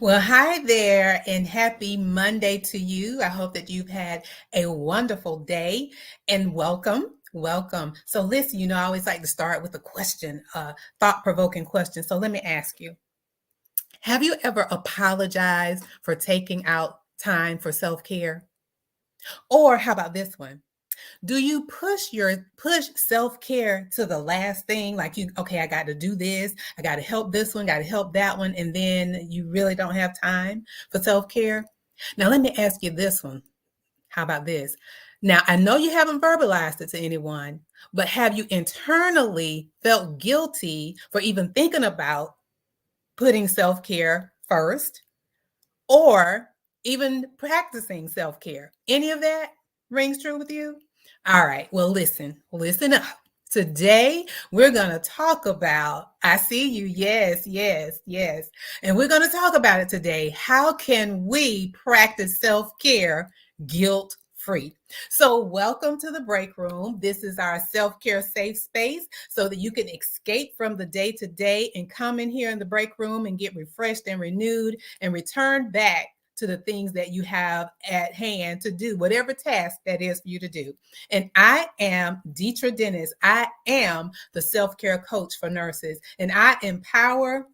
Well, hi there, and happy Monday to you. I hope that you've had a wonderful day and welcome. Welcome. So, listen, I always like to start with a question, a thought provoking question. So, let me ask you, have you ever apologized for taking out time for self care? Or how about this one? Do you push self-care to the last thing? Like okay, I got to do this, I got to help this one, got to help that one, and then you really don't have time for self-care? Now, let me ask you this one. How about this? Now, I know you haven't verbalized it to anyone, but have you internally felt guilty for even thinking about putting self-care first or even practicing self-care? Any of that rings true with you? All right. Well, listen up. Today, we're going to talk about, I see you. Yes, yes, yes. And we're going to talk about it today. How can we practice self-care guilt free? So, welcome to the break room. This is our self care safe space so that you can escape from the day to day and come in here in the break room and get refreshed and renewed and return back to the things that you have at hand to do, whatever task that is for you to do. And I am Deetra Dennis. I am the self-care coach for nurses, and I empower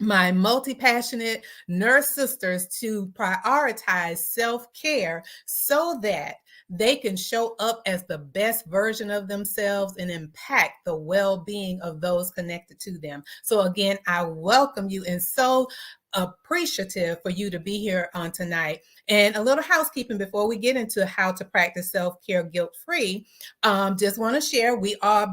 my multi-passionate nurse sisters to prioritize self-care so that they can show up as the best version of themselves and impact the well-being of those connected to them. So again, I welcome you and so appreciative for you to be here on tonight. And a little housekeeping before we get into how to practice self-care guilt-free. Just want to share, we are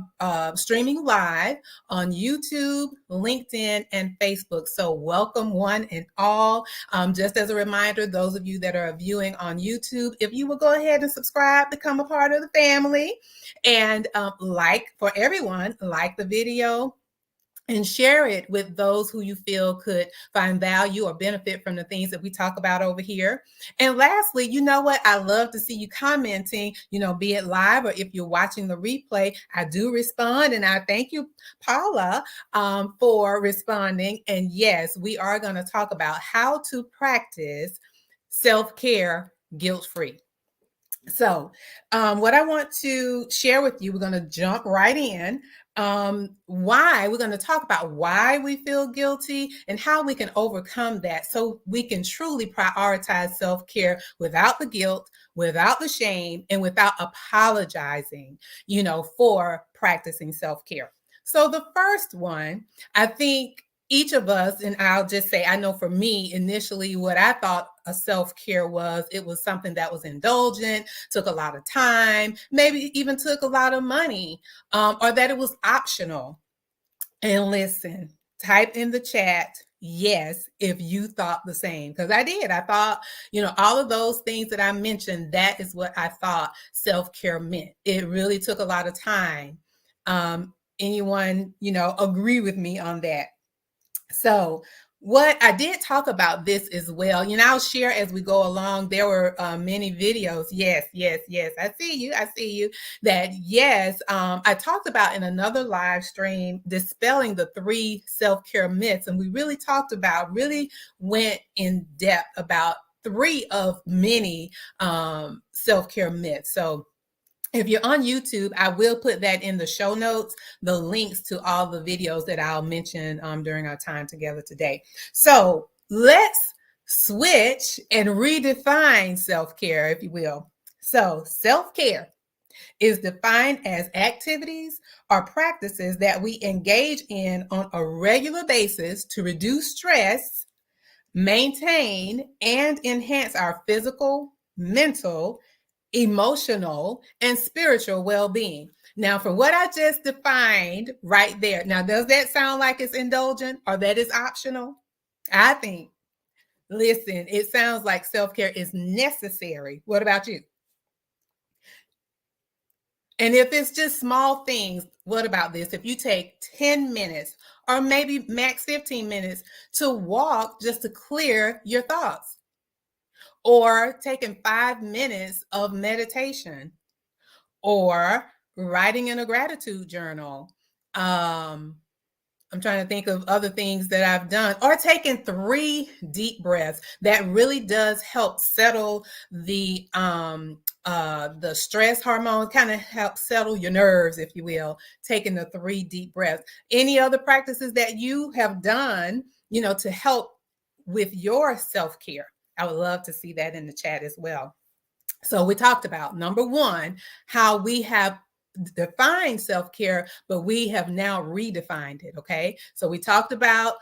streaming live on YouTube, LinkedIn, and Facebook. So welcome one and all. Just as a reminder, those of you that are viewing on YouTube, if you will go ahead and subscribe, become a part of the family, and like for everyone, like the video, and share it with those who you feel could find value or benefit from the things that we talk about over here. And lastly, you know what? I love to see you commenting, be it live or if you're watching the replay. I do respond, and I thank you, Paula, for responding. And yes, we are going to talk about how to practice self-care guilt-free. So, what I want to share with you, we're going to jump right in. Why we're going to talk about why we feel guilty and how we can overcome that so we can truly prioritize self-care without the guilt, without the shame, and without apologizing, for practicing self-care. So, the first one, I think each of us, and I'll just say, I know for me, initially, what I thought a self-care was, it was something that was indulgent, took a lot of time, maybe even took a lot of money, or that it was optional. And listen, type in the chat, yes, if you thought the same, because I did. I thought, all of those things that I mentioned, that is what I thought self-care meant. It really took a lot of time. Anyone, agree with me on that? So, what I did talk about this as well, I'll share as we go along. There were many videos. Yes, yes, yes. I see you. I see you. That, yes, I talked about in another live stream, dispelling the 3 self-care myths. And we really really went in depth about 3 of many self-care myths. So, if you're on YouTube, I will put that in the show notes, the links to all the videos that I'll mention during our time together today. So let's switch and redefine self-care, if you will. So self-care is defined as activities or practices that we engage in on a regular basis to reduce stress, maintain, and enhance our physical, mental, emotional, and spiritual well-being. Now, for what I just defined right there, now, does that sound like it's indulgent or that is optional? I think, listen, it sounds like self-care is necessary. What about you? And if it's just small things, what about this? If you take 10 minutes or maybe max 15 minutes to walk just to clear your thoughts, or taking 5 minutes of meditation, or writing in a gratitude journal, I'm trying to think of other things that I've done, or taking 3 deep breaths. That really does help settle the stress hormones, kind of help settle your nerves, if you will, taking the 3 deep breaths. Any other practices that you have done, to help with your self-care? I would love to see that in the chat as well. So we talked about number 1, how we have defined self-care, but we have now redefined it. Okay. So we talked about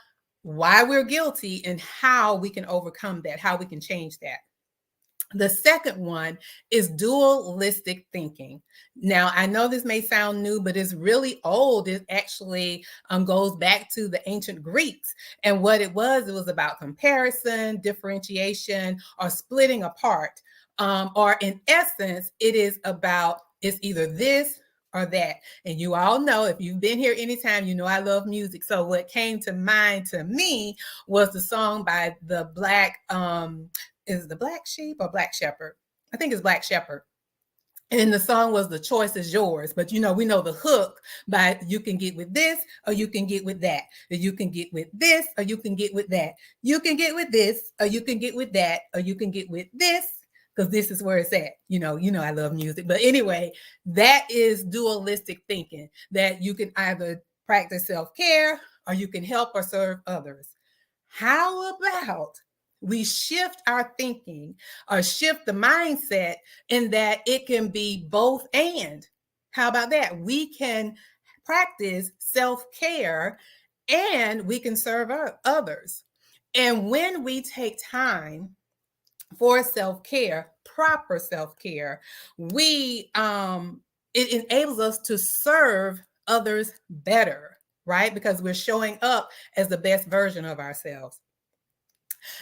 why we're guilty and how we can overcome that, how we can change that. The second one is dualistic thinking. Now, I know this may sound new, but it's really old. It actually goes back to the ancient Greeks. And what it was about comparison, differentiation, or splitting apart. Or in essence, it's either this or that. And you all know, if you've been here anytime, you know I love music. So what came to mind to me was the song by the is the Black Sheep or Black Shepherd? I think it's Black Shepherd. And the song was "The Choice Is Yours." But we know the hook by "You can get with this or you can get with that. You can get with this or you can get with that. You can get with this or you can get with that or you can get with this." Because this is where it's at. I love music. But anyway, that is dualistic thinking, that you can either practice self-care or you can help or serve others. How about we shift our thinking or shift the mindset in that it can be both and? How about that? We can practice self-care and we can serve others. And when we take time for self-care, proper self-care, it enables us to serve others better, right? Because we're showing up as the best version of ourselves.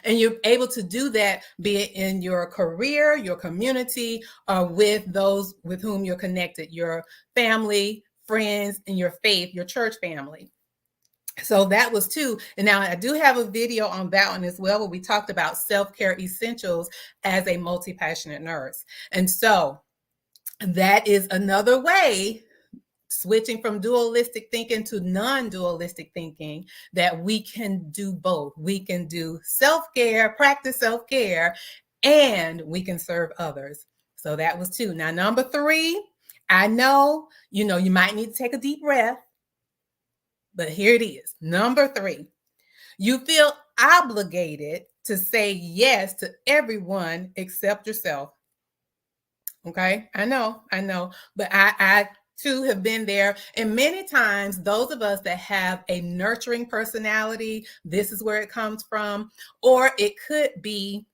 And you're able to do that, be it in your career, your community, or with those with whom you're connected, your family, friends, and your faith, your church family. So that was 2. And now I do have a video on that one as well, where we talked about self-care essentials as a multi-passionate nurse. And so that is another way, switching from dualistic thinking to non-dualistic thinking, that we can do both. We can do self-care, practice self-care, and we can serve others. So that was 2. Now, number 3, I know, you might need to take a deep breath, but here it is. Number 3, you feel obligated to say yes to everyone except yourself. Okay, I know, but I too have been there. And many times, those of us that have a nurturing personality, this is where it comes from. Or it could be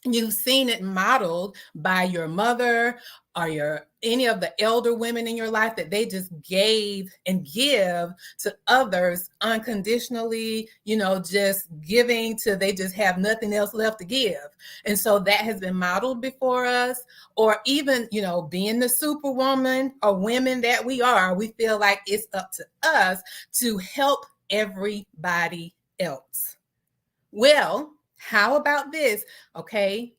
you've seen it modeled by your mother or any of the elder women in your life, that they just gave and give to others unconditionally, just giving till they just have nothing else left to give. And so that has been modeled before us. Or even, being the superwoman or women that we are, we feel like it's up to us to help everybody else. Well, how about this? Okay,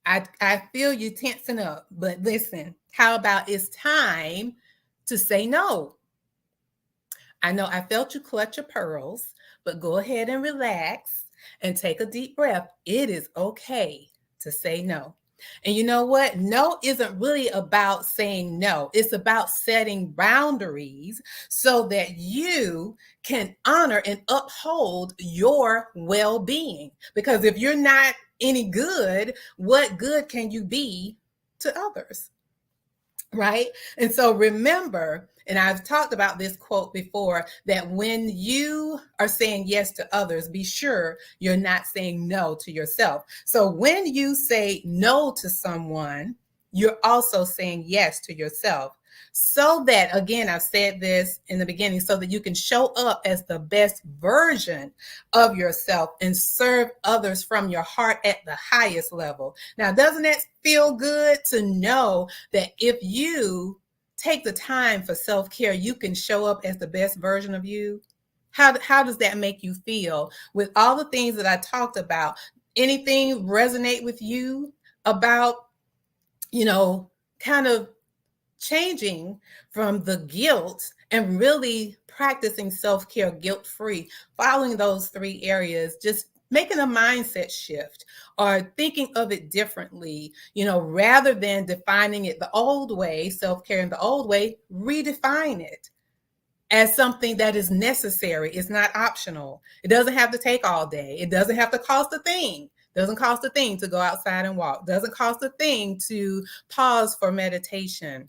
I feel you tensing up, but listen, how about it's time to say no? I know I felt you clutch your pearls, but go ahead and relax and take a deep breath. It is okay to say no. And you know what? No isn't really about saying no. It's about setting boundaries so that you can honor and uphold your well-being. Because if you're not any good, what good can you be to others? Right? And so remember, and I've talked about this quote before, that when you are saying yes to others, be sure you're not saying no to yourself. So when you say no to someone, you're also saying yes to yourself. So that, again, I've said this in the beginning, so that you can show up as the best version of yourself and serve others from your heart at the highest level. Now, doesn't that feel good to know that if you take the time for self-care, you can show up as the best version of you? How does that make you feel? With all the things that I talked about, anything resonate with you about, kind of changing from the guilt and really practicing self-care guilt-free, following those 3 areas, just making a mindset shift or thinking of it differently, rather than defining it the old way, self-care in the old way, redefine it as something that is necessary. It's not optional. It doesn't have to take all day. It doesn't have to cost a thing. Doesn't cost a thing to go outside and walk. Doesn't cost a thing to pause for meditation.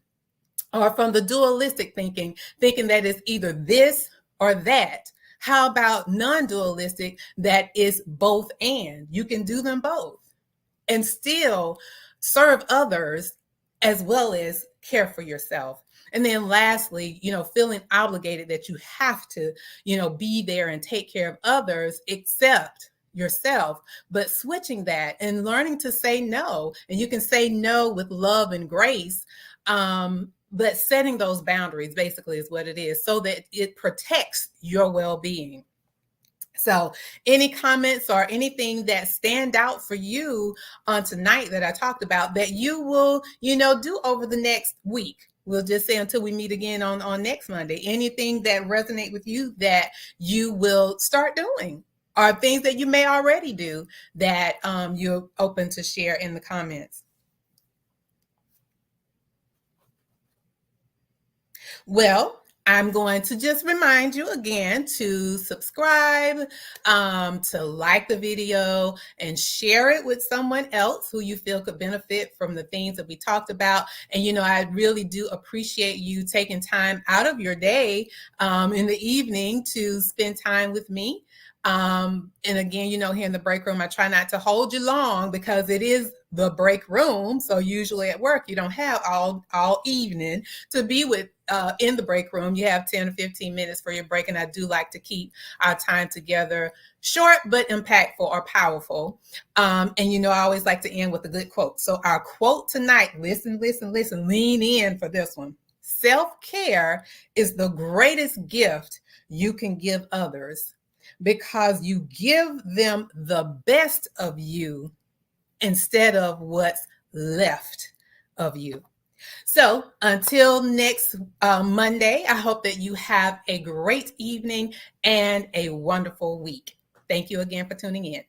Or from the dualistic thinking that it's either this or that. How about non-dualistic, that is both and? You can do them both and still serve others as well as care for yourself. And then lastly, feeling obligated that you have to, be there and take care of others except yourself, but switching that and learning to say no. And you can say no with love and grace. But setting those boundaries basically is what it is, so that it protects your well-being. So any comments or anything that stand out for you on tonight that I talked about that you will, do over the next week? We'll just say until we meet again on next Monday. Anything that resonate with you that you will start doing, or things that you may already do that you're open to share in the comments. Well, I'm going to just remind you again to subscribe, to like the video, and share it with someone else who you feel could benefit from the things that we talked about. And, I really do appreciate you taking time out of your day in the evening to spend time with me. And again, here in the break room, I try not to hold you long because it is the break room. So usually at work, you don't have all evening to be with in the break room. You have 10 or 15 minutes for your break. And I do like to keep our time together short, but impactful or powerful. And, I always like to end with a good quote. So our quote tonight, listen, lean in for this one. Self-care is the greatest gift you can give others, because you give them the best of you instead of what's left of you. So until next Monday, I hope that you have a great evening and a wonderful week. Thank you again for tuning in.